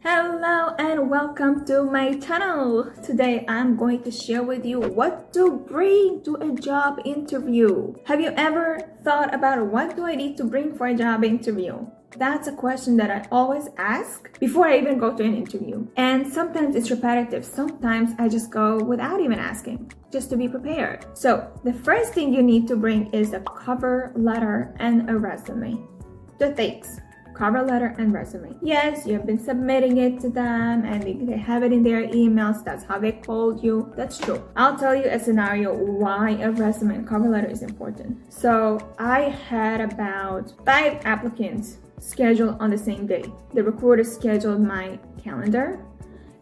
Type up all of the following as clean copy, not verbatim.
Hello and welcome to my channel. Today I'm going to share with you what to bring to a job interview. Have you ever thought about what do I need to bring for a job interview? That's a question that I always ask before I even go to an interview. And sometimes it's repetitive. Sometimes I just go without even asking, just to be prepared. So the first thing you need to bring is a cover letter and a resume. Two things. Cover letter and resume. Yes, you've been submitting it to them and they have it in their emails. That's how they called you. That's true. I'll tell you a scenario why a resume and cover letter is important. So I had about 5 applicants scheduled on the same day. The recruiter scheduled my calendar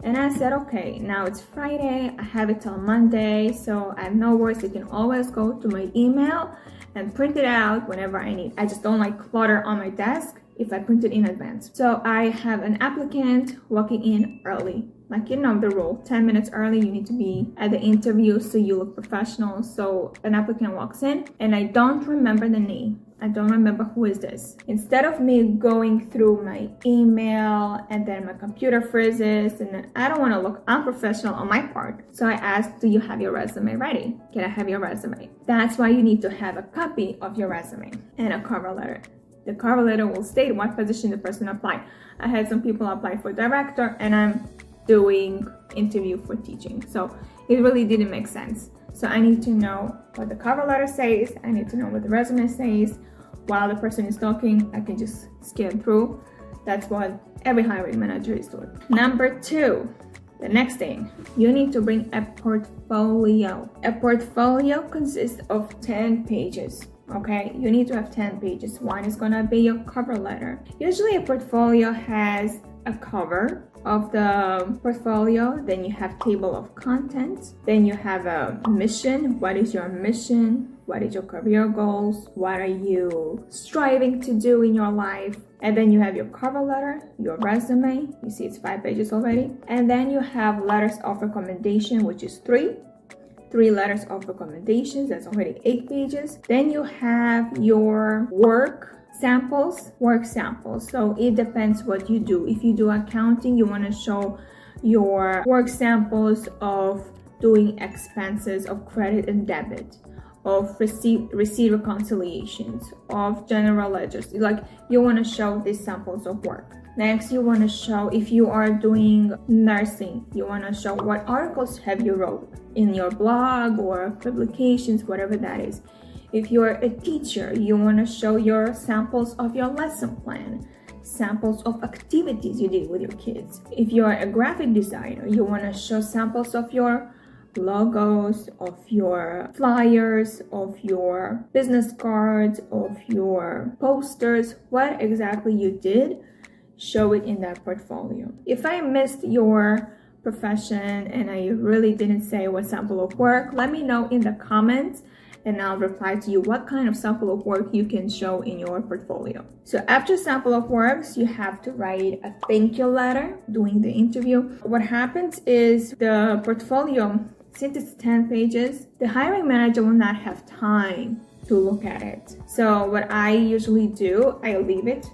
and I said, okay, now it's Friday. I have it till Monday. So I have no worries. You can always go to my email and print it out whenever I need. I just don't like clutter on my desk if I print it in advance. So I have an applicant walking in early. Like, you know the rule, 10 minutes early, you need to be at the interview so you look professional. So an applicant walks in and I don't remember the name. I don't remember who is this. Instead of me going through my email and then my computer freezes and then I don't want to look unprofessional on my part. So I asked, do you have your resume ready? Can I have your resume? That's why you need to have a copy of your resume and a cover letter. The cover letter will state what position the person applied. I had some people apply for director and I'm doing interview for teaching. So it really didn't make sense. So I need to know what the cover letter says. I need to know what the resume says. While the person is talking, I can just skim through. That's what every hiring manager is doing. Number 2, the next thing, you need to bring a portfolio. A portfolio consists of 10 pages. Okay, you need to have 10 pages. One is gonna be your cover letter. Usually a portfolio has a cover of the portfolio, then you have table of contents, then you have a mission. What is your mission? What is your career goals? What are you striving to do in your life? And then you have your cover letter, your resume. You see it's 5 pages already. And then you have letters of recommendation, which is 3 letters of recommendations. That's already 8 pages. Then you have your work samples. So it depends what you do. If you do accounting, you want to show your work samples of doing expenses, of credit and debit, of receipt reconciliations, of general ledgers. Like, you want to show these samples of work. Next, you want to show, if you are doing nursing, you want to show what articles have you wrote in your blog or publications, whatever that is. If you're a teacher, you want to show your samples of your lesson plan, samples of activities you did with your kids. If you're a graphic designer, you want to show samples of your logos, of your flyers, of your business cards, of your posters, what exactly you did. Show it in that portfolio. If I missed your profession and I really didn't say what sample of work, let me know in the comments and I'll reply to you what kind of sample of work you can show in your portfolio. So after sample of works, you have to write a thank you letter during the interview. What happens is the portfolio, since it's 10 pages, the hiring manager will not have time to look at it. So what I usually do, I leave it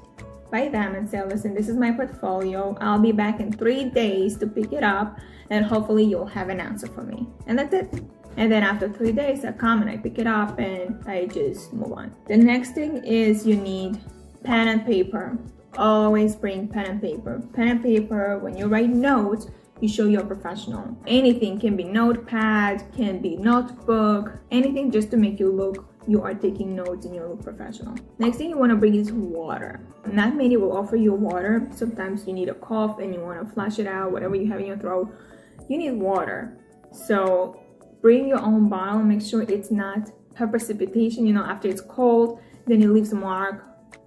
by them and say, listen, this is my portfolio. I'll be back in 3 days to pick it up and hopefully you'll have an answer for me. And that's it. And then after 3 days, I come and I pick it up and I just move on. The next thing is you need pen and paper. Always bring pen and paper. Pen and paper, when you write notes, you show you're professional. Anything can be notepad, can be notebook, anything just to make you look you are taking notes and you look professional. Next thing you want to bring is water. Not many will offer you water. Sometimes you need a cough and you want to flush it out, whatever you have in your throat. You need water. So bring your own bottle. Make sure it's not precipitation. You know, after it's cold, then it leaves a mark,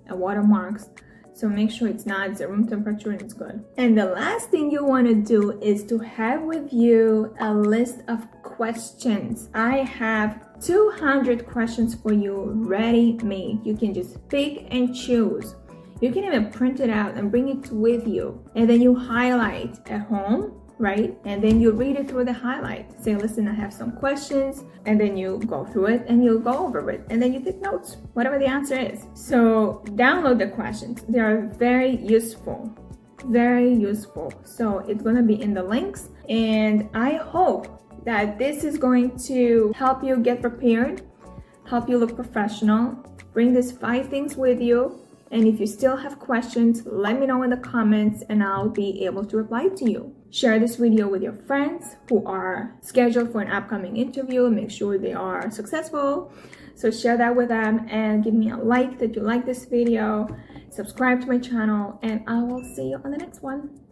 a water marks. So make sure it's not, it's at room temperature and it's good. And the last thing you want to do is to have with you a list of questions. I have 200 questions for you ready-made. You can just pick and choose. You can even print it out and bring it with you. And then you highlight at home, right? And then you read it through the highlight. Say, listen, I have some questions. And then you go through it and you go over it. And then you take notes, whatever the answer is. So download the questions. They are very useful. very useful. So it's gonna be in the links, and I hope that this is going to help you get prepared, help you look professional. Bring these 5 things with you, and if you still have questions, let me know in the comments and I'll be able to reply to you. Share this video with your friends who are scheduled for an upcoming interview. Make sure they are successful. So share that with them and give me a like that you like this video. Subscribe to my channel, and I will see you on the next one.